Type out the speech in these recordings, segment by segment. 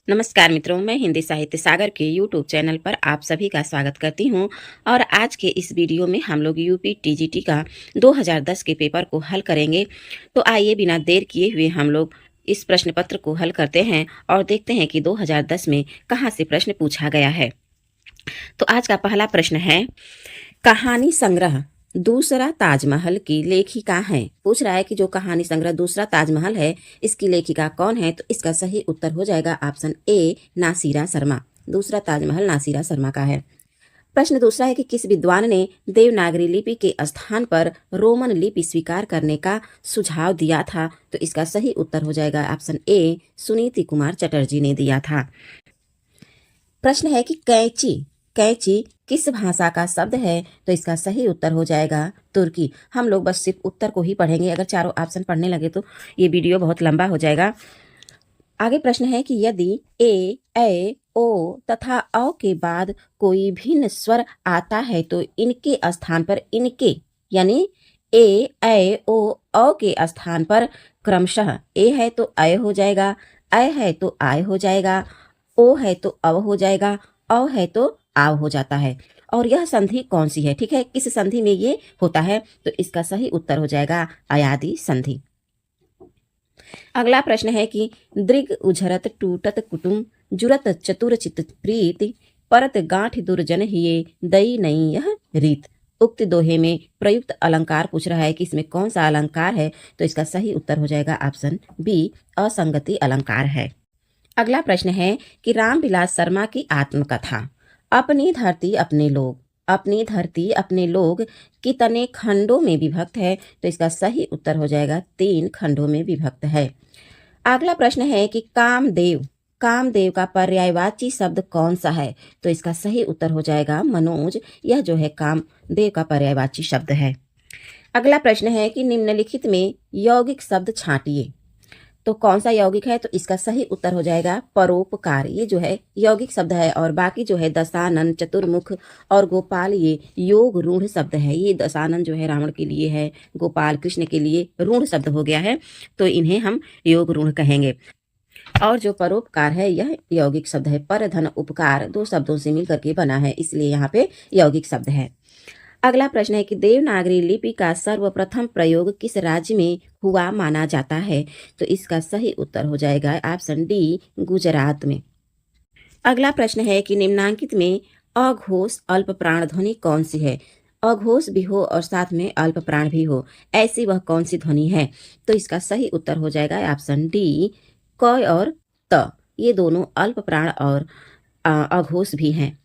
नमस्कार मित्रों, मैं हिंदी साहित्य सागर के YouTube चैनल पर आप सभी का स्वागत करती हूं। और आज के इस वीडियो में हम लोग यूपी टीजीटी का 2010 के पेपर को हल करेंगे। तो आइए बिना देर किए हुए हम लोग इस प्रश्न पत्र को हल करते हैं और देखते हैं कि 2010 में कहां से प्रश्न पूछा गया है। तो आज का पहला प्रश्न है, कहानी संग्रह दूसरा ताजमहल की लेखिका है। पूछ रहा है कि जो कहानी संग्रह दूसरा ताजमहल है, इसकी लेखिका कौन है। तो इसका सही उत्तर हो जाएगा ऑप्शन ए, नासिरा शर्मा। दूसरा ताजमहल नासिरा शर्मा का है। प्रश्न दूसरा है कि किस विद्वान ने देवनागरी लिपि के स्थान पर रोमन लिपि स्वीकार करने का सुझाव दिया था। तो इसका सही उत्तर हो जाएगा ऑप्शन ए, सुनीति कुमार चटर्जी ने दिया था। प्रश्न है कि कैंची कैंची किस भाषा का शब्द है। तो इसका सही उत्तर हो जाएगा तुर्की। हम लोग बस सिर्फ उत्तर को ही पढ़ेंगे, अगर चारों ऑप्शन पढ़ने लगे तो ये वीडियो बहुत लंबा हो जाएगा। आगे प्रश्न है कि यदि ए ओ तथा औ के बाद कोई भिन्न स्वर आता है तो इनके स्थान पर इनके यानी ए ओ औ के स्थान पर क्रमशः ए है तो अय हो जाएगा, अय है तो आय हो जाएगा, ओ है तो अव हो जाएगा, औ है तो आव हो जाता है। और यह संधि कौन सी है, ठीक है, किस संधि में ये होता है। तो इसका सही उत्तर हो जाएगा अयादि संधि। अगला प्रश्न है कि दृग उझरत टूटत कुटुम जुरत चतुर चित प्रीति परत गांठ दुर्जन हिये दई नहीं यह रीत। उक्त दोहे में प्रयुक्त अलंकार पूछ रहा है कि इसमें कौन सा अलंकार है। तो इसका सही उत्तर हो जाएगा ऑप्शन बी, असंगति अलंकार है। अगला प्रश्न है कि रामविलास शर्मा की आत्मकथा अपनी धरती अपने लोग, अपनी धरती अपने लोग कितने खंडों में विभक्त है। तो इसका सही उत्तर हो जाएगा 3 खंडों में विभक्त है। अगला प्रश्न है कि कामदेव कामदेव का पर्यायवाची शब्द कौन सा है। तो इसका सही उत्तर हो जाएगा मनोज। यह जो है कामदेव का पर्यायवाची शब्द है। अगला प्रश्न है कि निम्नलिखित में यौगिक शब्द छांटिए। तो कौन सा यौगिक है। तो इसका सही उत्तर हो जाएगा परोपकार। ये जो है यौगिक शब्द है। और बाकी जो है दशानन, चतुर्मुख और गोपाल ये योग रूढ़ शब्द है। ये दशानन जो है रावण के लिए है, गोपाल कृष्ण के लिए रूढ़ शब्द हो गया है, तो इन्हें हम योग रूढ़ कहेंगे। और जो परोपकार है यह यौगिक शब्द है। पर धन उपकार 2 शब्दों से मिलकर के बना है, इसलिए यहाँ पे यौगिक शब्द है। अगला प्रश्न है कि देवनागरी लिपि का सर्वप्रथम प्रयोग किस राज्य में हुआ माना जाता है। तो इसका सही उत्तर हो जाएगा ऑप्शन डी, गुजरात में। अगला प्रश्न है कि निम्नांकित में अघोष अल्प प्राण ध्वनि कौन सी है। अघोष भी हो और साथ में अल्प प्राण भी हो, ऐसी वह कौन सी ध्वनि है। तो इसका सही उत्तर हो जाएगा ऑप्शन डी, क और त। ये दोनों अल्प प्राण और अघोष भी हैं।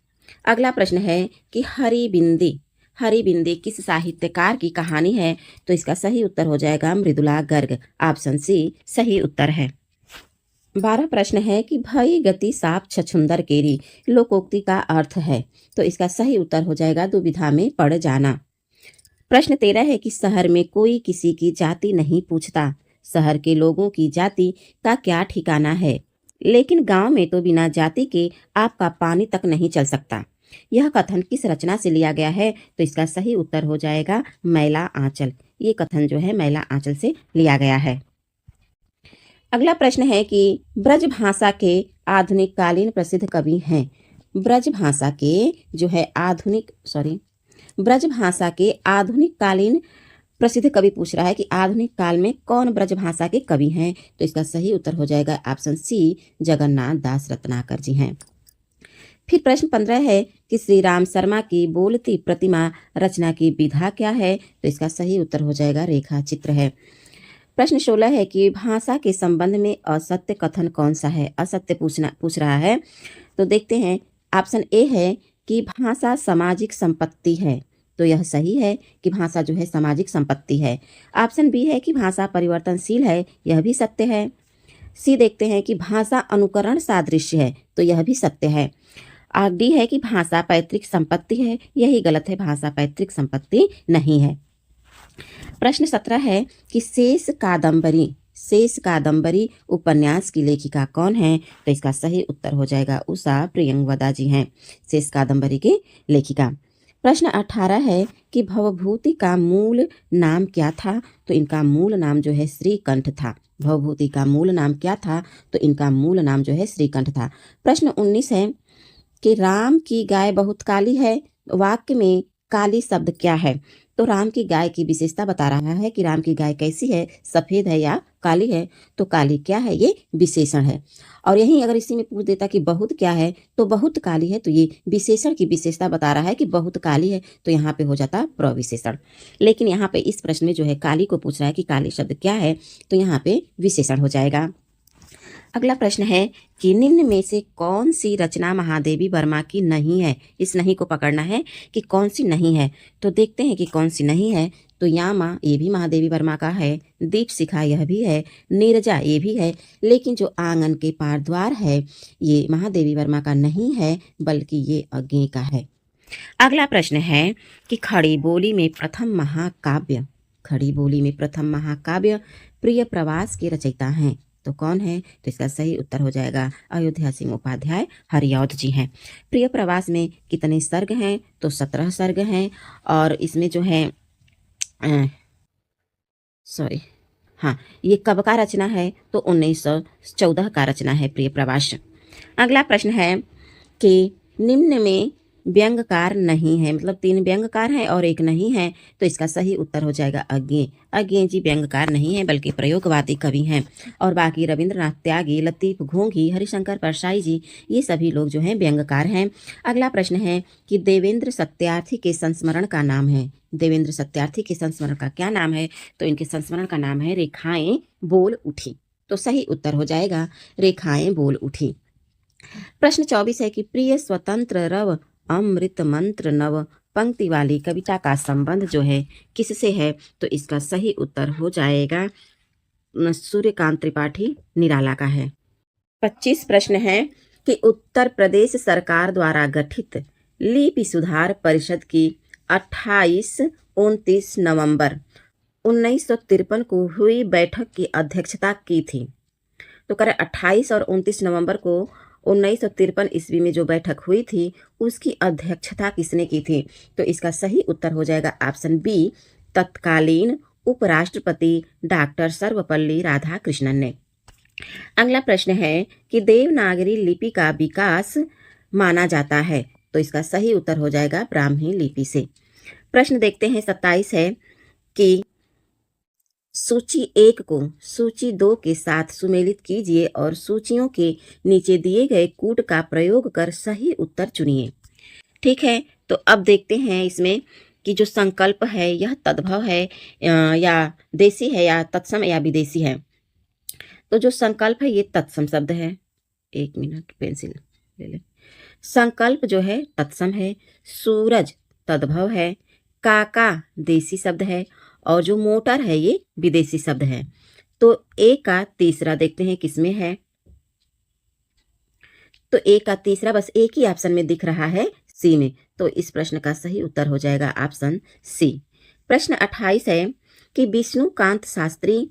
अगला प्रश्न है कि हरिबिंदी किस साहित्यकार की कहानी है। तो इसका सही उत्तर हो जाएगा मृदुला गर्ग। ऑप्शन सी सही उत्तर है। 12 प्रश्न है कि भई गति साप छछुंदर केरी लोकोक्ति का अर्थ है। तो इसका सही उत्तर हो जाएगा दुविधा में पड़ जाना। प्रश्न 13 है कि शहर में कोई किसी की जाति नहीं पूछता, शहर के लोगों की जाति का क्या ठिकाना है, लेकिन गांव में तो बिना जाति के आपका पानी तक नहीं चल सकता। यह कथन किस रचना से लिया गया है। तो इसका सही उत्तर हो जाएगा मैला आंचल। ये कथन जो है मैला आंचल से लिया गया है। अगला प्रश्न है कि ब्रज भाषा के आधुनिक कालीन प्रसिद्ध कवि हैं। ब्रज भाषा के आधुनिक कालीन प्रसिद्ध कवि पूछ रहा है कि आधुनिक काल में कौन ब्रज भाषा के कवि हैं। तो इसका सही उत्तर हो जाएगा ऑप्शन सी, जगन्नाथ दास रत्नाकर जी हैं। फिर प्रश्न 15 है कि श्री राम शर्मा की बोलती प्रतिमा रचना की विधा क्या है। तो इसका सही उत्तर हो जाएगा रेखा चित्र है। प्रश्न 16 है कि भाषा के संबंध में असत्य कथन कौन सा है। असत्य पूछ रहा है। तो देखते हैं, ऑप्शन ए है कि भाषा सामाजिक संपत्ति है। तो यह सही है कि भाषा जो है सामाजिक संपत्ति है। ऑप्शन बी है कि भाषा परिवर्तनशील है। यह भी सत्य है। सी देखते हैं कि भाषा अनुकरण सादृश्य है। तो यह भी सत्य है। और डी है कि भाषा पैतृक संपत्ति है। यही गलत है, भाषा पैतृक संपत्ति नहीं है। प्रश्न 17 है कि शेष कादम्बरी उपन्यास की लेखिका कौन है। तो इसका सही उत्तर हो जाएगा उषा प्रियंवदा जी हैं शेष कादम्बरी की लेखिका। प्रश्न 18 है कि भवभूति का मूल नाम क्या था? तो इनका मूल नाम जो है श्रीकंठ था। भवभूति का मूल नाम क्या था? तो इनका मूल नाम जो है श्रीकंठ था। प्रश्न 19 है कि राम की गाय बहुत काली है, वाक्य में काली शब्द क्या है? तो राम की गाय की विशेषता बता रहा है कि राम की गाय कैसी है, सफेद है या काली है। तो काली क्या है? ये विशेषण है। और यहीं अगर इसी में पूछ देता कि बहुत क्या है, तो बहुत काली है, तो ये विशेषण की विशेषता बता रहा है कि बहुत काली है, तो यहाँ पे हो जाता प्रविशेषण। लेकिन यहाँ पे इस प्रश्न में जो है काली को पूछ रहा है कि काली शब्द क्या है, तो यहाँ पे विशेषण हो जाएगा। अगला प्रश्न है कि निम्न में से कौन सी रचना महादेवी वर्मा की नहीं है? इस नहीं को पकड़ना है कि कौन सी नहीं है। तो देखते हैं कि कौन सी नहीं है। तो यामा ये भी महादेवी वर्मा का है, दीप शिखा यह भी है, नीरजा ये भी है, लेकिन जो आंगन के पार द्वार है ये महादेवी वर्मा का नहीं है, बल्कि ये अज्ञेय का है। अगला प्रश्न है कि खड़ी बोली में प्रथम महाकाव्य, खड़ी बोली में प्रथम महाकाव्य प्रिय प्रवास के रचयिता हैं। तो कौन है? तो इसका सही उत्तर हो जाएगा अयोध्या सिंह उपाध्याय हरिऔध जी हैं। प्रिय प्रवास में कितने सर्ग हैं? तो 17 सर्ग हैं। और इसमें जो है सॉरी हाँ, ये कब का रचना है? तो 1914 का रचना है प्रिय प्रवास। अगला प्रश्न है कि निम्न में व्यंग्यकार नहीं है, मतलब 3 व्यंग्यकार हैं और एक नहीं है, तो इसका सही उत्तर हो जाएगा अज्ञेय। अज्ञेय जी व्यंग्यकार नहीं है बल्कि प्रयोगवादी कवि हैं। और बाकी रविंद्रनाथ त्यागी, लतीफ घोंघी, हरिशंकर परसाई जी, ये सभी लोग जो हैं व्यंग्यकार हैं। अगला प्रश्न है कि देवेंद्र सत्यार्थी के संस्मरण का नाम है। देवेंद्र सत्यार्थी के संस्मरण का क्या नाम है? तो इनके संस्मरण का नाम है रेखाएं बोल उठी। तो सही उत्तर हो जाएगा रेखाएं बोल उठी। प्रश्न 24 है कि प्रिय स्वतंत्र रव अमृत मंत्र नव पंक्ति वाली कविता का संबंध जो है किससे है? तो इसका सही उत्तर हो जाएगा सूर्यकांत त्रिपाठी निराला का है। 25 प्रश्न है कि उत्तर प्रदेश सरकार द्वारा गठित लिपि सुधार परिषद की 28-29 नवंबर 1953 को हुई बैठक की अध्यक्षता की थी। तो करें 28 और 29 नवंबर को 1953 ईस्वी में जो बैठक हुई थी उसकी अध्यक्षता किसने की थी? तो इसका सही उत्तर हो जाएगा ऑप्शन बी, तत्कालीन उपराष्ट्रपति डॉक्टर सर्वपल्ली राधाकृष्णन ने। अगला प्रश्न है कि देवनागरी लिपि का विकास माना जाता है, तो इसका सही उत्तर हो जाएगा ब्राह्मी लिपि से। प्रश्न देखते हैं 27 है कि सूची 1 को सूची 2 के साथ सुमेलित कीजिए और सूचियों के नीचे दिए गए कूट का प्रयोग कर सही उत्तर चुनिए। ठीक है, तो अब देखते हैं इसमें कि जो संकल्प है यह तद्भव है या देसी है या तत्सम या विदेशी है। तो जो संकल्प है ये तत्सम शब्द है। 1 मिनट पेंसिल ले ले। संकल्प जो है तत्सम है, सूरज तद्भव है, काका देसी शब्द है और जो मोटर है ये विदेशी शब्द है। तो ए का तीसरा देखते हैं किसमें है। तो ए का तीसरा बस एक ही ऑप्शन में दिख रहा है, सी में। तो इस प्रश्न का सही उत्तर हो जाएगा ऑप्शन सी। प्रश्न 28 है कि विष्णुकांत शास्त्री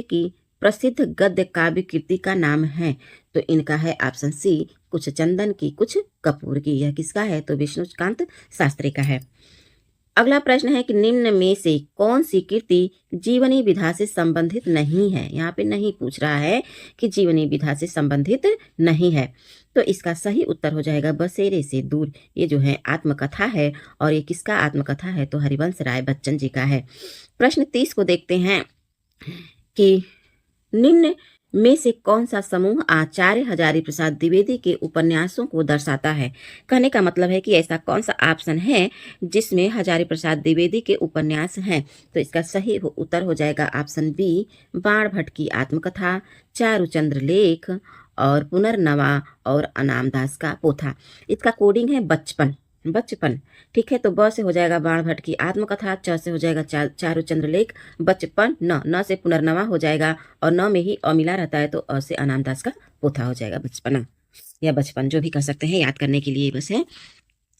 की प्रसिद्ध गद्य काव्य कृति का नाम है। तो इनका है ऑप्शन सी, कुछ चंदन की कुछ कपूर की। यह किसका है? तो विष्णुकांत शास्त्री का है। अगला प्रश्न है कि निम्न में से कौन सी कृति जीवनी विधा से संबंधित नहीं है? यहाँ पे नहीं पूछ रहा है कि जीवनी विधा से संबंधित नहीं है, तो इसका सही उत्तर हो जाएगा बसेरे से दूर। ये जो है आत्मकथा है और ये किसका आत्मकथा है? तो हरिवंश राय बच्चन जी का है। प्रश्न 30 को देखते हैं कि निम्न में से कौन सा समूह आचार्य हजारी प्रसाद द्विवेदी के उपन्यासों को दर्शाता है? कहने का मतलब है कि ऐसा कौन सा ऑप्शन है जिसमें हजारी प्रसाद द्विवेदी के उपन्यास हैं? तो इसका सही उत्तर हो जाएगा ऑप्शन बी, बाण भट्ट की आत्मकथा, चारुचंद्र लेख और पुनर्नवा और अनामदास का पोथा। इसका कोडिंग है बचपन। ठीक है, तो ब से हो जाएगा बाण भट्ट की आत्मकथा, च से हो जाएगा चारुचंद्र लेख, बचपन, न से पुनर्नवा हो जाएगा और न में ही अ मिला रहता है तो अ से अनामदास का पोथा हो जाएगा, बचपना या बचपन जो भी कर सकते हैं, याद करने के लिए बस है।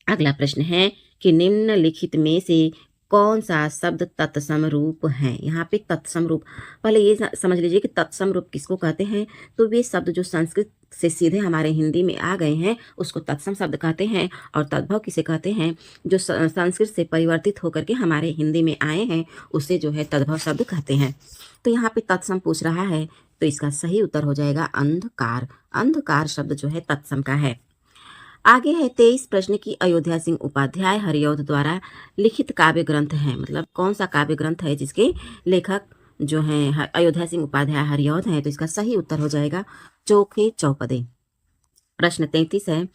अगला प्रश्न है कि निम्नलिखित में से कौन सा शब्द तत्सम रूप है। यहाँ पे तत्सम रूप, पहले ये समझ लीजिए कि तत्सम रूप किसको कहते हैं। तो वे शब्द जो संस्कृत से सीधे हमारे हिंदी में आ गए हैं उसको तत्सम शब्द कहते हैं। और तद्भव किसे कहते हैं, जो संस्कृत से परिवर्तित होकर के हमारे हिंदी में आए हैं उसे जो है तद्भव शब्द कहते हैं। तो यहाँ पे तत्सम पूछ रहा है तो इसका सही उत्तर हो जाएगा अंधकार। अंधकार शब्द जो है तत्सम का है। आगे है 23 प्रश्न की अयोध्या सिंह उपाध्याय हरिऔध द्वारा लिखित काव्य ग्रंथ है। मतलब कौन सा काव्य ग्रंथ है जिसके लेखक जो हैं अयोध्या सिंह उपाध्याय हरिऔध हैं। तो इसका सही उत्तर हो जाएगा चोखे चौपदे। प्रश्न 33 है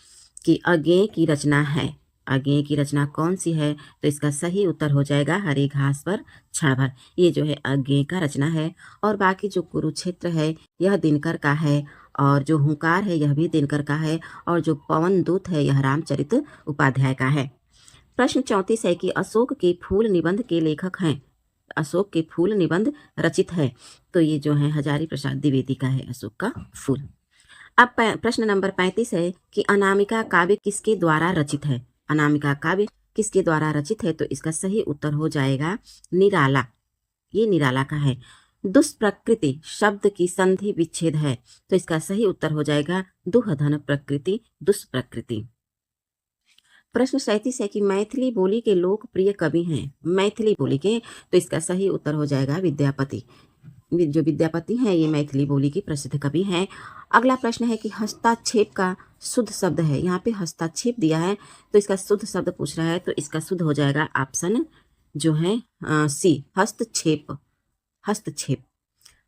कि अज्ञेय की रचना है। अज्ञेय की रचना कौन सी है। तो इसका सही उत्तर हो जाएगा हरी घास पर क्षण भर। ये जो है अज्ञेय का रचना है। और बाकी जो कुरुक्षेत्र है यह दिनकर का है। और जो हुंकार है यह भी दिनकर का है। और जो पवन दूत है यह रामचरित उपाध्याय का है। प्रश्न 34 है कि अशोक के फूल निबंध के लेखक हैं। अशोक के फूल निबंध रचित है। तो ये जो है हजारी प्रसाद द्विवेदी का है अशोक का फूल। अब प्रश्न नंबर 35 है कि अनामिका काव्य किसके द्वारा रचित है। अनामिका काव्य किसके द्वारा रचित है। तो इसका सही उत्तर हो जाएगा निराला। ये निराला का है। दुष्प्रकृति शब्द की संधि विच्छेद है। तो इसका सही उत्तर हो जाएगा दुहधन प्रकृति दुष्प्रकृति। प्रश्न 37 है कि मैथिली बोली के लोकप्रिय कवि हैं। मैथिली बोली के, तो इसका सही उत्तर हो जाएगा विद्यापति। जो विद्यापति हैं ये मैथिली बोली के प्रसिद्ध कवि हैं। अगला प्रश्न है कि हस्ताक्षेप का शुद्ध शब्द है। यहाँ पे हस्ताक्षेप दिया है तो इसका शुद्ध शब्द पूछ रहा है। तो इसका शुद्ध हो जाएगा ऑप्शन जो है सी, हस्तक्षेप। हस्तक्षेप।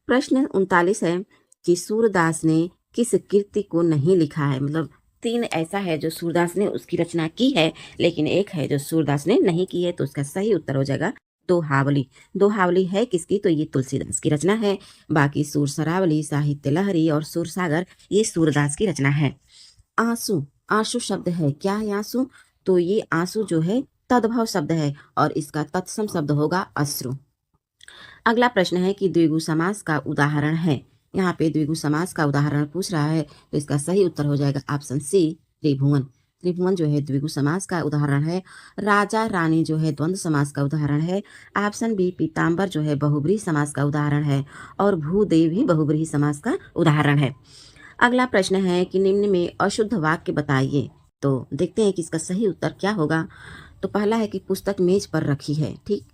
प्रश्न 39 है कि सूरदास ने किस कृति को नहीं लिखा है। मतलब 3 ऐसा है जो सूरदास ने उसकी रचना की है लेकिन एक है जो सूरदास ने नहीं की है। तो उसका सही उत्तर हो जाएगा दोहावली। दोहावली है किसकी, तो ये तुलसीदास की रचना है। बाकी सूर सरावली, साहित्य लहरी और सूर सागर ये सूरदास की रचना है। आंसू, आंसू शब्द है। क्या है आंसू, तो ये आंसू जो है तद्भव शब्द है और इसका तत्सम शब्द होगा अश्रु। अगला प्रश्न है कि द्विगु समास का उदाहरण है। यहाँ पे द्विगु समास का उदाहरण पूछ रहा है तो इसका सही उत्तर हो जाएगा ऑप्शन सी, त्रिभुवन। त्रिभुवन जो है द्विगु समास का उदाहरण है। राजा रानी जो है द्वंद्व समास का उदाहरण है। ऑप्शन बी, पीताम्बर जो है बहुब्रीहि समास का उदाहरण है। और भूदेव भी बहुब्रीहि समास का उदाहरण है। अगला प्रश्न है कि निम्न में अशुद्ध वाक्य बताइए। तो देखते हैं कि इसका सही उत्तर क्या होगा। तो पहला है कि पुस्तक मेज पर रखी है। ठीक।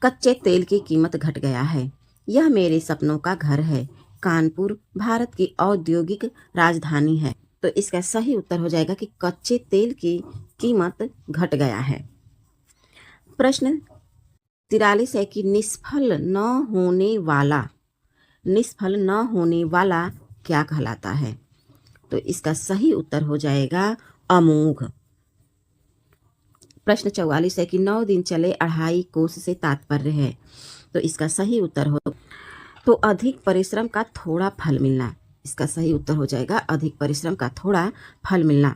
कच्चे तेल की कीमत घट गया है। यह मेरे सपनों का घर है। कानपुर भारत की औद्योगिक राजधानी है। तो इसका सही उत्तर हो जाएगा कि कच्चे तेल की कीमत घट गया है। प्रश्न 43 है कि निष्फल न होने वाला, निष्फल न होने वाला क्या कहलाता है। तो इसका सही उत्तर हो जाएगा अमोघ। प्रश्न 44 है कि 9 दिन चले 2.5 कोस से तात्पर्य है। तो इसका सही उत्तर हो तो अधिक परिश्रम का थोड़ा फल मिलना। इसका सही उत्तर हो जाएगा अधिक परिश्रम का थोड़ा फल मिलना।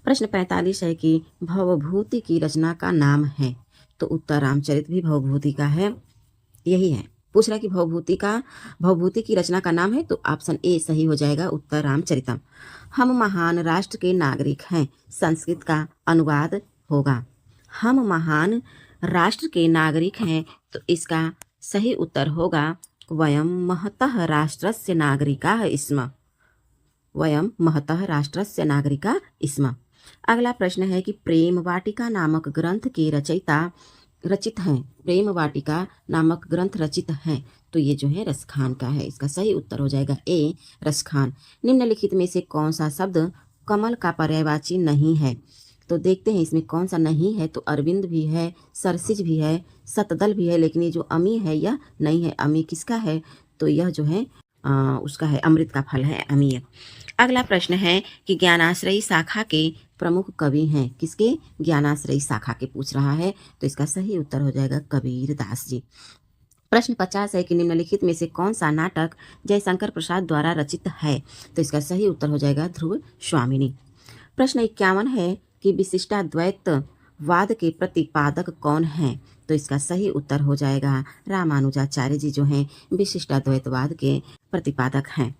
प्रश्न 45 है कि भवभूति की रचना का नाम है। तो उत्तर रामचरित भी भवभूति का है। यही है, पूछ रहा है कि भवभूति की रचना का नाम है। तो ऑप्शन ए सही हो जाएगा, उत्तर रामचरितम। हम महान राष्ट्र के नागरिक हैं, संस्कृत का अनुवाद होगा हम महान राष्ट्र के नागरिक हैं। तो इसका सही उत्तर होगा वयम महतः राष्ट्रस्य नागरिकाः स्म। वयम महतः राष्ट्रस्य नागरिका स्म। अगला प्रश्न है कि प्रेम वाटिका नामक ग्रंथ के रचित हैं। प्रेम वाटिका नामक ग्रंथ रचित हैं। तो ये जो है रसखान का है। इसका सही उत्तर हो जाएगा ए, रसखान। निम्नलिखित में से कौन सा शब्द कमल का पर्यायवाची नहीं है। तो देखते हैं इसमें कौन सा नहीं है। तो अरविंद भी है, सरसिज भी है, सतदल भी है, लेकिन ये जो अमी है यह नहीं है। अमी किसका है, तो यह जो है उसका है, अमृत का फल है अमीय। अगला प्रश्न है कि ज्ञानाश्रयी शाखा के प्रमुख कवि हैं। किसके, ज्ञानाश्रयी शाखा के पूछ रहा है। तो इसका सही उत्तर हो जाएगा कबीर दास जी। प्रश्न 50 है कि निम्नलिखित में से कौन सा नाटक जयशंकर प्रसाद द्वारा रचित है। तो इसका सही उत्तर हो जाएगा ध्रुव स्वामिनी। प्रश्न 51 है कि विशिष्टाद्वैतवाद के प्रतिपादक कौन हैं। तो इसका सही उत्तर हो जाएगा रामानुजाचार्य जी जो हैं विशिष्टाद्वैतवाद के प्रतिपादक हैं।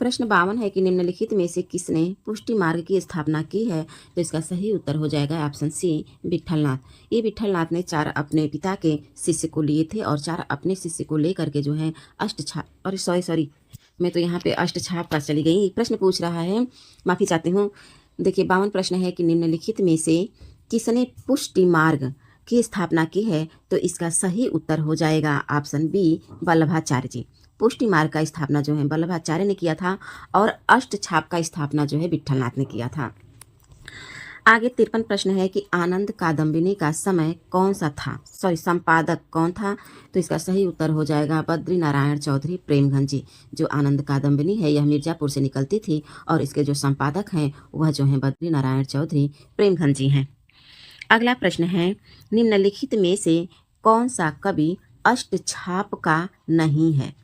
प्रश्न 52 है कि निम्नलिखित में से किसने पुष्टि मार्ग की स्थापना की है? तो इसका सही उत्तर हो जाएगा ऑप्शन सी, विट्ठलनाथ। ये विट्ठलनाथ ने 4 अपने पिता के शिष्य को लिए थे और 4 अपने शिष्य को लेकर के जो है अष्टछाप, अरे सॉरी, मैं तो यहाँ पे अष्टछाप पर चली गई। प्रश्न पूछ रहा है, माफ़ी चाहती हूँ। देखिए 52 प्रश्न है कि निम्नलिखित में से किसने पुष्टि मार्ग की स्थापना की है? तो इसका सही उत्तर हो जाएगा ऑप्शन बी, वल्लभाचार्य जी। पुष्टि मार्ग का स्थापना जो है वल्लभाचार्य ने किया था और अष्टछाप का स्थापना जो है विट्ठलनाथ ने किया था। आगे 53 प्रश्न है कि आनंद कादम्बिनी का समय कौन सा था, संपादक कौन था? तो इसका सही उत्तर हो जाएगा बद्री नारायण चौधरी प्रेमगंज जी। जो आनंद कादम्बिनी है यह मिर्जापुर से निकलती थी और इसके जो संपादक हैं वह जो है बद्री नारायण चौधरी प्रेमगंज जी हैं। अगला प्रश्न है, निम्नलिखित में से कौन सा कवि अष्टछाप का नहीं है?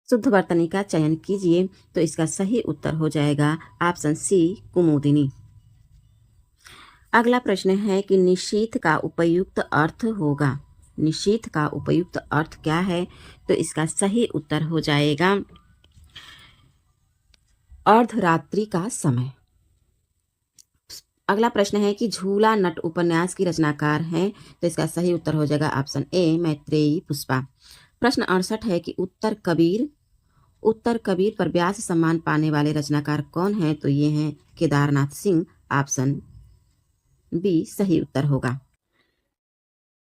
शुद्ध वर्तनी का चयन कीजिए। तो इसका सही उत्तर हो जाएगा ऑप्शन सी, कुमुदिनी। अगला प्रश्न है कि निशीथ का उपयुक्त अर्थ होगा। निशीथ का उपयुक्त अर्थ क्या है? तो इसका सही उत्तर हो जाएगा अर्धरात्रि का समय। अगला प्रश्न है कि झूला नट उपन्यास की रचनाकार हैं। तो इसका सही उत्तर हो जाएगा ऑप्शन ए, मैत्रेयी पुष्पा। प्रश्न 68 है कि उत्तर कबीर पर व्यास सम्मान पाने वाले रचनाकार कौन हैं? तो ये हैं केदारनाथ सिंह। ऑप्शन बी सही उत्तर होगा।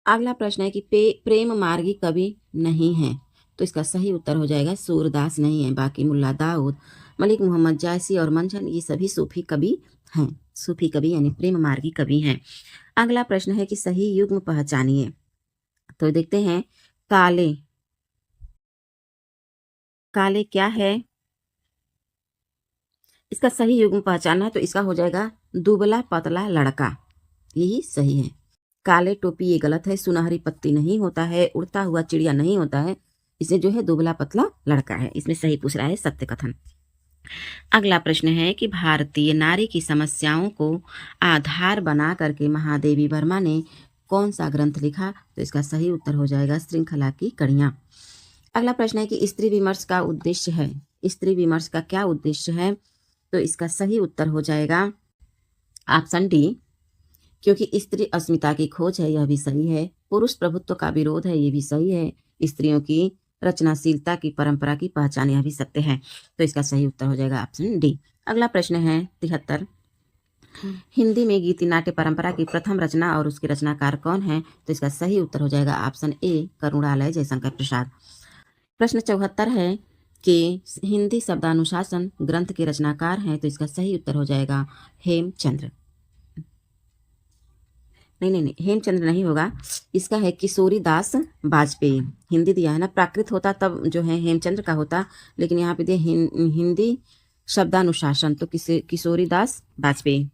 अगला प्रश्न है कि प्रेम मार्गी कवि नहीं है। तो इसका सही उत्तर हो जाएगा सूरदास नहीं है, बाकी मुल्ला दाऊद, मलिक मोहम्मद जायसी और मंझन ये सभी सूफी कवि हैं। सूफी कवि यानी प्रेम मार्गी कवि हैं। अगला प्रश्न है कि सही युग्म पहचानिए। तो देखते हैं, काले, काले क्या है? इसका सही युग्म पहचानना है तो इसका हो जाएगा दुबला पतला लड़का, यही सही है। काले टोपी ये गलत है, सुनहरी पत्ती नहीं होता है, उड़ता हुआ चिड़िया नहीं होता है, इसे जो है दुबला पतला लड़का है। इसमें सही पूछ रहा है सत्य कथन। अगला प्रश्न है कि भारतीय नारी की समस्याओं को आधार बना करके महादेवी वर्मा ने कौन सा ग्रंथ लिखा? तो इसका सही उत्तर हो जाएगा श्रृंखला की कड़ियाँ। अगला प्रश्न है कि स्त्री विमर्श का उद्देश्य है, स्त्री विमर्श का क्या उद्देश्य है? तो इसका सही उत्तर हो जाएगा ऑप्शन डी, क्योंकि स्त्री अस्मिता की खोज है, यह भी सही है। पुरुष प्रभुत्व का विरोध है, ये भी सही है। स्त्रियों की रचनाशीलता की परंपरा की पहचान, यह भी सत्य है। तो इसका सही उत्तर हो जाएगा ऑप्शन डी। अगला प्रश्न है 73, हिंदी में गीति नाट्य परंपरा की प्रथम रचना और उसके रचनाकार कौन है? तो इसका सही उत्तर हो जाएगा ऑप्शन ए, करुणालय जयशंकर प्रसाद। प्रश्न 74 है कि हिंदी शब्दानुशासन ग्रंथ के रचनाकार हैं, तो इसका सही उत्तर हो जाएगा हेमचंद्र। नहीं, हेमचंद्र नहीं होगा, इसका है किशोरी दास वाजपेयी। हिंदी दिया है ना, प्राकृत होता तब जो है हेमचंद्र का होता, लेकिन यहाँ पे दिया हिंदी शब्दानुशासन, तो किशोरी दास वाजपेयी।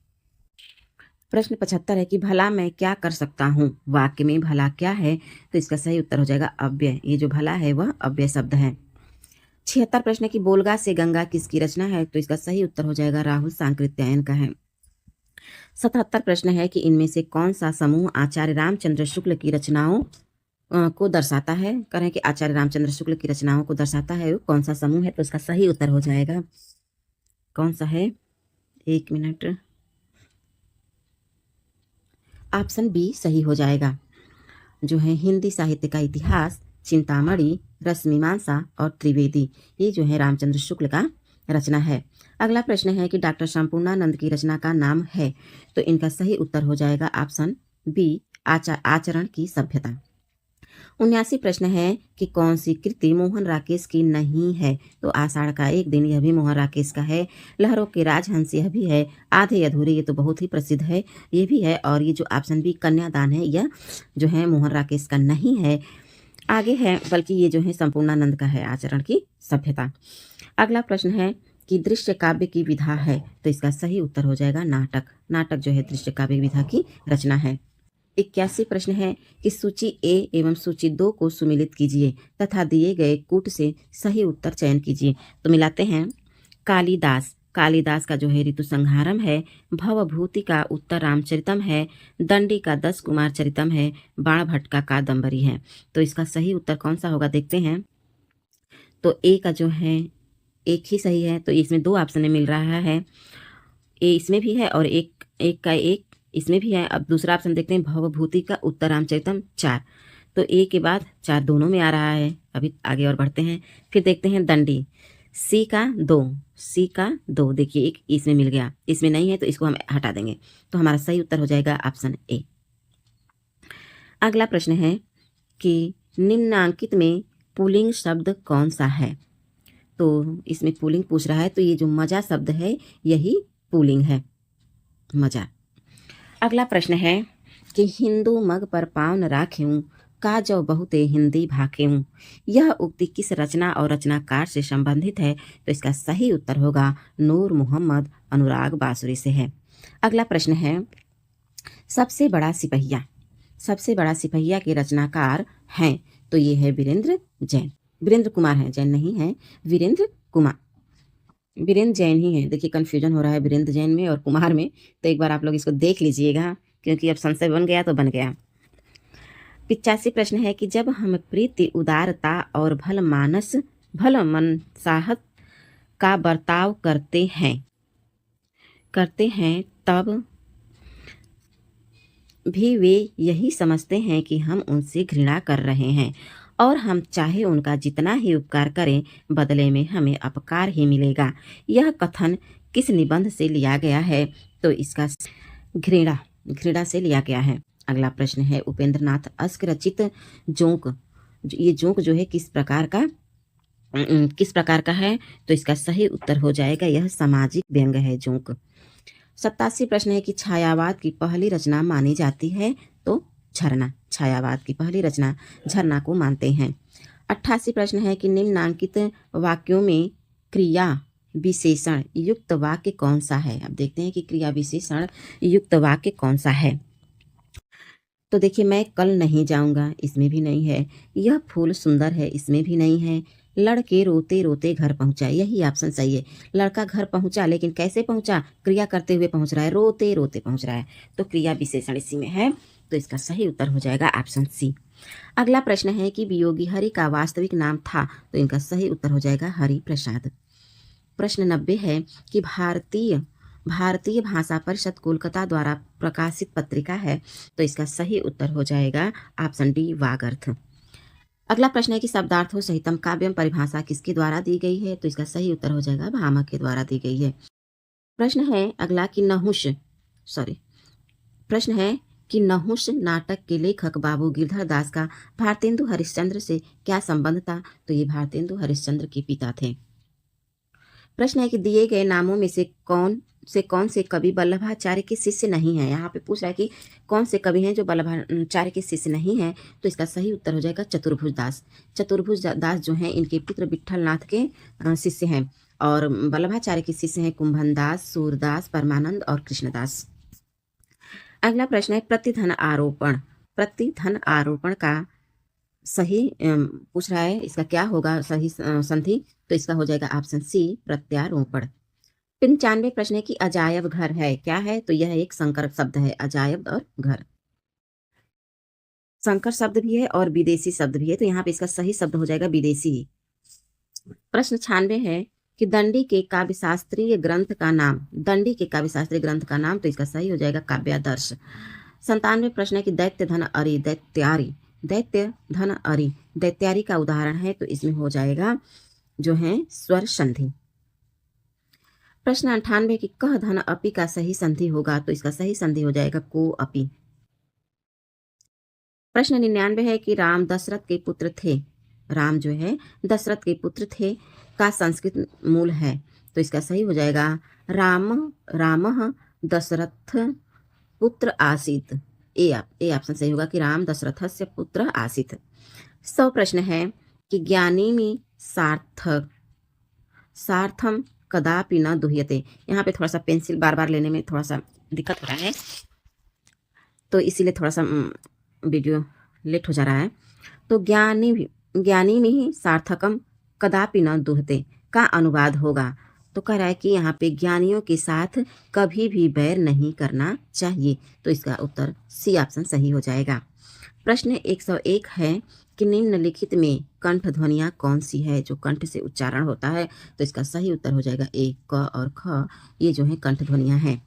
प्रश्न 75 है कि भला मैं क्या कर सकता हूँ, वाक्य में भला क्या है? तो इसका सही उत्तर हो जाएगा अव्यय। ये जो भला है वह अव्यय शब्द है। 76 प्रश्न है कि बोलगा से गंगा किसकी रचना है? तो इसका सही उत्तर हो जाएगा राहुल सांकृत्यायन का है। 77 प्रश्न है कि इनमें से कौन सा समूह आचार्य रामचंद्र शुक्ल की रचनाओं को दर्शाता है? करें कि आचार्य रामचंद्र शुक्ल की रचनाओं को दर्शाता है, वो कौन सा समूह है? तो इसका सही उत्तर हो जाएगा कौन सा है, 1 मिनट, ऑप्शन बी सही हो जाएगा, जो है हिंदी साहित्य का इतिहास, चिंतामणि, रसमीमांसा और त्रिवेदी, ये जो है रामचंद्र शुक्ल का रचना है। अगला प्रश्न है कि डॉक्टर संपूर्णानंद की रचना का नाम है? तो इनका सही उत्तर हो जाएगा ऑप्शन बी, आचरण की सभ्यता। 79 प्रश्न है कि कौन सी कृति मोहन राकेश की नहीं है? तो आषाढ़ का एक दिन, यह भी मोहन राकेश का है। लहरों के राजहंस, यह भी है। आधे अधूरे, ये तो बहुत ही प्रसिद्ध है, ये भी है। और ये जो ऑप्शन बी कन्यादान है, यह जो है मोहन राकेश का नहीं है, आगे है, बल्कि ये जो है संपूर्णानंद का है, आचरण की सभ्यता। अगला प्रश्न है कि दृश्य काव्य की विधा है? तो इसका सही उत्तर हो जाएगा नाटक। नाटक जो है दृश्य काव्य विधा की रचना है। 81 प्रश्न है कि सूची ए एवं सूची 2 को सुमिलित कीजिए तथा दिए गए कूट से सही उत्तर चयन कीजिए। तो मिलाते हैं। कालिदास का जो है ऋतु संहारम है। भवभूति का उत्तर रामचरितम है। दंडी का 10 कुमार चरितम है। बाणभट्ट का कादम्बरी है। तो इसका सही उत्तर कौन सा होगा देखते हैं। तो ए का जो है एक ही सही है, तो इसमें 2 ऑप्शन में मिल रहा है। ए इसमें भी है और एक का एक इसमें भी है। अब दूसरा ऑप्शन देखते हैं, भवभूति का उत्तर रामचरितम 4, तो ए के बाद 4 दोनों में आ रहा है। अभी आगे और बढ़ते हैं। फिर देखते हैं दंडी, सी का 2, देखिए एक इसमें मिल गया, इसमें नहीं है, तो इसको हम हटा देंगे। तो हमारा सही उत्तर हो जाएगा ऑप्शन ए। अगला प्रश्न है कि निम्नांकित में पुल्लिंग शब्द कौन सा है? तो इसमें पुल्लिंग पूछ रहा है, तो ये जो मजा शब्द है यही पुल्लिंग है, मजा। अगला प्रश्न है कि हिंदू मग पर पाँव न राख्यूं, का जो बहुते हिंदी भाख्यूं, यह उक्ति किस रचना और रचनाकार से संबंधित है? तो इसका सही उत्तर होगा नूर मोहम्मद अनुराग बासुरी से है। अगला प्रश्न है सबसे बड़ा सिपहिया के रचनाकार हैं? तो ये है वीरेंद्र कुमार है, जैन नहीं है, वीरेंद्र जैन ही है। देखिए कंफ्यूजन हो रहा है वीरेंद्र जैन में और कुमार में, तो एक बार आप लोग इसको देख लीजिएगा, क्योंकि अब संशय बन गया तो बन गया। 85 प्रश्न है कि जब हम प्रीति, उदारता और भल मनसाहत का बर्ताव करते हैं तब भी वे यही समझते हैं कि हम उनसे घृणा कर रहे हैं और हम चाहे उनका जितना ही उपकार करें, बदले में हमें अपकार ही मिलेगा। यह कथन किस निबंध से लिया गया है? तो इसका घृणा से लिया गया है। अगला प्रश्न है उपेंद्रनाथ अस्क रचित जोंक, ये जोंक जो है किस प्रकार का है? तो इसका सही उत्तर हो जाएगा यह सामाजिक व्यंग्य है, जोंक। 87 प्रश्न है कि छायावाद की पहली रचना मानी जाती है? तो झरना, छायावाद की पहली रचना झरना को मानते हैं। 88 प्रश्न है कि निम्नांकित वाक्यों में क्रिया विशेषण युक्त वाक्य कौन सा है? अब देखते हैं कि क्रिया विशेषण युक्त वाक्य कौन सा है। तो देखिए, मैं कल नहीं जाऊँगा, इसमें भी नहीं है। यह फूल सुंदर है, इसमें भी नहीं है। लड़के रोते-रोते घर पहुँचा, यही ऑप्शन सही है। लड़का घर पहुँचा, लेकिन कैसे पहुँचा? क्रिया करते हुए पहुँच रहा है, रोते-रोते पहुँच रहा है। तो क्रिया विशेषण इसी में है, तो इसका सही उत्तर हो जाएगा ऑप्शन सी। अगला प्रश्न है कि वियोगी हरि का वास्तविक नाम था, तो इनका सही उत्तर हो जाएगा हरि प्रसाद। प्रश्न 90 है कि भारतीय भारतीय भाषा परिषद कोलकाता द्वारा प्रकाशित पत्रिका है, तो इसका सही उत्तर हो जाएगा ऑप्शन डी वागर्थ। अगला प्रश्न है कि शब्दार्थों सहितम काव्यम परिभाषा किसके द्वारा दी गई है, तो इसका सही उत्तर हो जाएगा भामह के द्वारा दी गई है। प्रश्न है अगला कि प्रश्न है कि नहुष नाटक के लेखक बाबू गिरधर दास का भारतेंदु हरिश्चंद्र से क्या संबंध था, तो ये भारतेंदु हरिश्चंद्र के पिता थे। प्रश्न है कि दिए गए नामों में से कौन से कवि वल्लभाचार्य के शिष्य नहीं है। यहाँ पे पूछ रहा है कि कौन से कवि हैं जो वल्लभाचार्य के शिष्य नहीं हैं, तो इसका सही उत्तर हो जाएगा चतुर्भुज दास। चतुर्भुज दास जो हैं इनके पुत्र विट्ठलनाथ के शिष्य हैं, और वल्लभाचार्य के शिष्य हैं कुंभन दास, सूरदास, परमानंद और कृष्णदास। अगला प्रश्न है प्रतिधन आरोपण का सही पूछ रहा है, इसका क्या होगा सही संधि, तो इसका हो जाएगा ऑप्शन सी प्रत्यारोपण। 95 प्रश्न है कि अजायब घर है क्या है, तो यह एक संकर शब्द है। अजायब और घर संकर शब्द भी है और विदेशी शब्द भी है, तो यहाँ पे इसका सही शब्द हो जाएगा विदेशी। प्रश्न 96 है कि दंडी के काव्यशास्त्रीय ग्रंथ का नाम, तो इसका सही हो जाएगा काव्यादर्श। 97 प्रश्न है कि दैत्य धन अरि दैत्यारी का उदाहरण है, तो इसमें हो जाएगा जो है स्वर संधि। प्रश्न 98 कि कह धन अपि का सही संधि होगा, तो इसका सही संधि हो जाएगा को अपि। प्रश्न 99 है कि राम दशरथ के पुत्र थे, राम जो है दशरथ के पुत्र थे का संस्कृत मूल है, तो इसका सही हो जाएगा रामः दशरथ पुत्र आसीत। ए ऑप्शन सही होगा कि राम दशरथस्य पुत्र आसीत। 100 प्रश्न है कि ज्ञानी में सार्थम कदापि न दुह्यते। यहाँ पे थोड़ा सा पेंसिल बार बार लेने में थोड़ा सा दिक्कत हो रहा है, तो इसीलिए थोड़ा सा वीडियो लेट हो जा रहा है। तो ज्ञानी में ही सार्थकम कदापि न दुहते का अनुवाद होगा, तो कह रहा है कि यहाँ पे ज्ञानियों के साथ कभी भी बैर नहीं करना चाहिए, तो इसका उत्तर सी ऑप्शन सही हो जाएगा। प्रश्न 101 है कि निम्नलिखित में कंठ ध्वनियाँ कौन सी है जो कंठ से उच्चारण होता है, तो इसका सही उत्तर हो जाएगा ए, क और ख, ये जो है कंठ ध्वनियाँ हैं।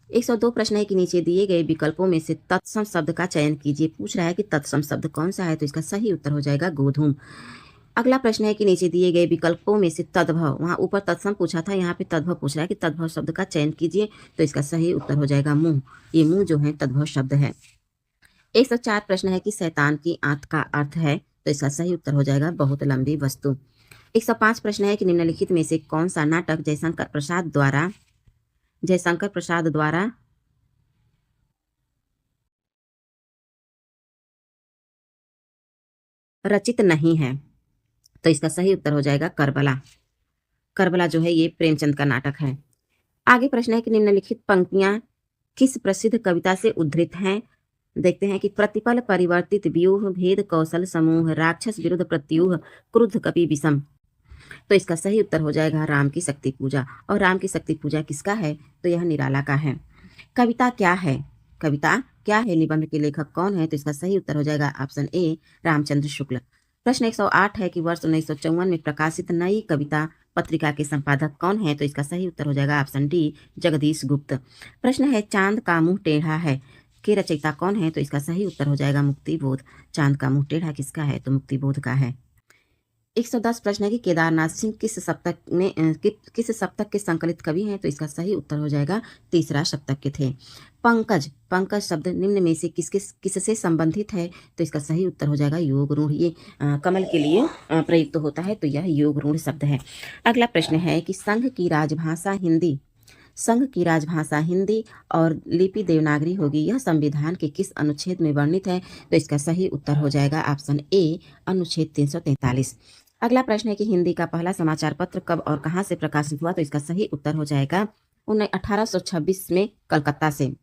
102 प्रश्न है कि नीचे दिए गए विकल्पों में से तत्सम शब्द का चयन कीजिए। पूछ रहा है कि तत्सम शब्द कौन सा है, तो इसका सही उत्तर हो जाएगा गोधूम। अगला प्रश्न है कि नीचे दिए गए विकल्पों में से तद्भव, वहाँ ऊपर तत्सम पूछा था, यहाँ पे तद्भव पूछ रहा है कि तद्भव शब्द का चयन कीजिए, तो इसका सही उत्तर हो जाएगा मुंह। ये मुंह जो है तद्भव शब्द है। 104 प्रश्न है कि शैतान की आंत का अर्थ है, तो इसका सही उत्तर हो जाएगा बहुत लंबी वस्तु। 105 प्रश्न है कि निम्नलिखित में से कौन सा नाटक जयशंकर प्रसाद द्वारा रचित नहीं है, तो इसका सही उत्तर हो जाएगा करबला जो है ये प्रेमचंद का नाटक है। आगे प्रश्न है कि निम्नलिखित पंक्तियां किस प्रसिद्ध कविता से उद्धृत हैं। देखते हैं कि प्रतिपल परिवर्तित व्यूह भेद कौशल समूह राक्षस विरुद्ध प्रत्यूह क्रुद्ध कपि विषम, तो इसका सही उत्तर हो जाएगा राम की शक्ति पूजा। और राम की शक्ति पूजा किसका है, तो यह निराला का है। कविता क्या है निबंध के लेखक कौन है, तो इसका सही उत्तर हो जाएगा ऑप्शन ए रामचंद्र शुक्ल। प्रश्न 108 है कि वर्ष 1954 में प्रकाशित नई कविता पत्रिका के संपादक कौन है, तो इसका सही उत्तर हो जाएगा ऑप्शन डी जगदीश गुप्त। प्रश्न है चांद का मुंह टेढ़ा है के रचयिता कौन है, तो इसका सही उत्तर हो जाएगा मुक्तिबोध। चांद का मुंह टेढ़ा किसका है, तो मुक्तिबोध का है। 110 प्रश्न है कि केदारनाथ सिंह किस शतक के संकलित कवि हैं, तो इसका सही उत्तर हो जाएगा तीसरा शतक के थे। पंकज शब्द निम्न में से किससे संबंधित है, तो इसका सही उत्तर हो जाएगा योग रूढ़। ये कमल के लिए प्रयुक्त होता है, तो यह योग रूढ़ शब्द है। अगला प्रश्न है कि संघ की राजभाषा हिंदी और लिपि देवनागरी होगी, यह संविधान के किस अनुच्छेद में वर्णित है, तो इसका सही उत्तर हो जाएगा ऑप्शन ए अनुच्छेद 343। अगला प्रश्न है कि हिंदी का पहला समाचार पत्र कब और कहां से प्रकाशित हुआ, तो इसका सही उत्तर हो जाएगा 1826 में कलकत्ता से।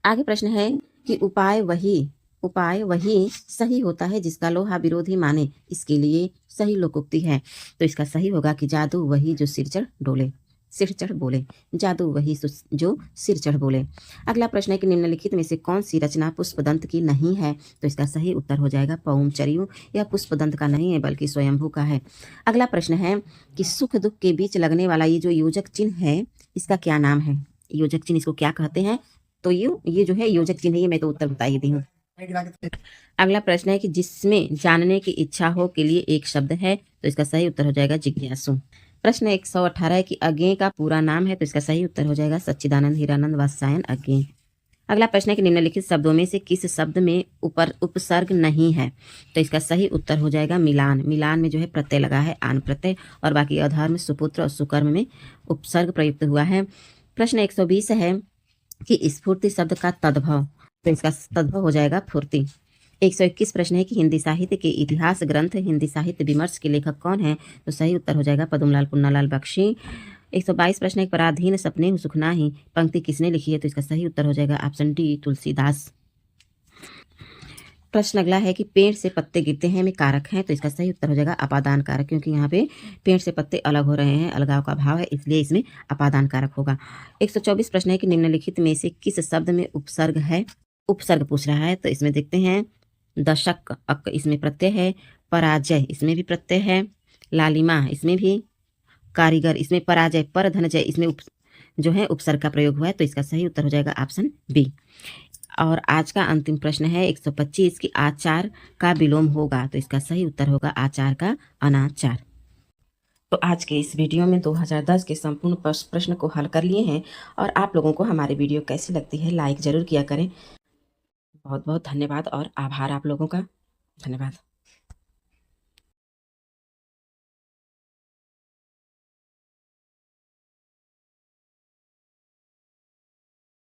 आगे प्रश्न है कि उपाय वही उपाय वही सही होता है जिसका लोहा विरोधी माने, इसके लिए सही लोकोक्ति है। तो इसका सही होगा कि जादू वही जो सिर चढ़ बोले। जादू वही जो सिर चढ़ बोले। अगला प्रश्न है कि निम्नलिखित में से कौन सी रचना पुष्पदंत की नहीं है। तो इसका सही उत्तर हो जाएगा पौमचर्यू। यह पुष्पदंत का नहीं है बल्कि स्वयंभू का है। अगला प्रश्न है कि सुख दुख के बीच लगने वाला ये जो योजक चिन्ह है, इसका क्या नाम है। योजक चिन्ह इसको क्या कहते हैं। तो ये जो है योजक चिन्ह, ये मैं तो उत्तर बता ही दी हूँ। अगला प्रश्न है कि जिसमें जानने की इच्छा हो के लिए एक शब्द है। तो इसका सही उत्तर हो जाएगा जिज्ञासु। प्रश्न 118 है कि अज्ञेय का पूरा नाम है। तो इसका सही उत्तर हो जाएगा सच्चिदानंद हीरानंद वात्स्यायन अज्ञेय। अगला प्रश्न है कि निम्नलिखित शब्दों में से किस शब्द में उपसर्ग नहीं है। तो इसका सही उत्तर हो जाएगा मिलान। मिलान में जो है प्रत्यय लगा है, आन प्रत्यय, और बाकी अधर्म, सुपुत्र और सुकर्म में उपसर्ग प्रयुक्त हुआ है। प्रश्न 120 है कि स्फूर्ति शब्द का तद्भव। तो इसका तद्भव हो जाएगा फूर्ति। 121 प्रश्न है कि हिंदी साहित्य के इतिहास ग्रंथ हिंदी साहित्य विमर्श के लेखक कौन है। तो सही उत्तर हो जाएगा पद्मलाल पुन्नालाल बख्शी। 122 प्रश्न है पराधीन सपने सुखना ही पंक्ति किसने लिखी है। तो इसका सही उत्तर हो जाएगा ऑप्शन डी तुलसीदास। प्रश्न अगला है कि पेड़ से पत्ते गिरते हैं में कारक हैं। तो इसका सही उत्तर हो जाएगा अपादान कारक, क्योंकि यहाँ पे पेड़ से पत्ते अलग हो रहे हैं, अलगाव का भाव है, इसलिए इसमें अपादान कारक होगा। 124 प्रश्न है कि निम्नलिखित में से किस शब्द में उपसर्ग है। उपसर्ग पूछ रहा है, तो इसमें देखते हैं दशक अक इसमें प्रत्यय है, पराजय इसमें भी प्रत्यय है, लालिमा इसमें भी, कारीगर इसमें पराजय, पर धनजय इसमें जो है उपसर्ग का प्रयोग हुआ है। तो इसका सही उत्तर हो जाएगा ऑप्शन बी। और आज का अंतिम प्रश्न है 125 की आचार का विलोम होगा। तो इसका सही उत्तर होगा आचार का अनाचार। तो आज के इस वीडियो में 2010 के संपूर्ण प्रश्न को हल कर लिए हैं। और आप लोगों को हमारी वीडियो कैसी लगती है लाइक ज़रूर किया करें। बहुत बहुत धन्यवाद और आभार आप लोगों का। धन्यवाद।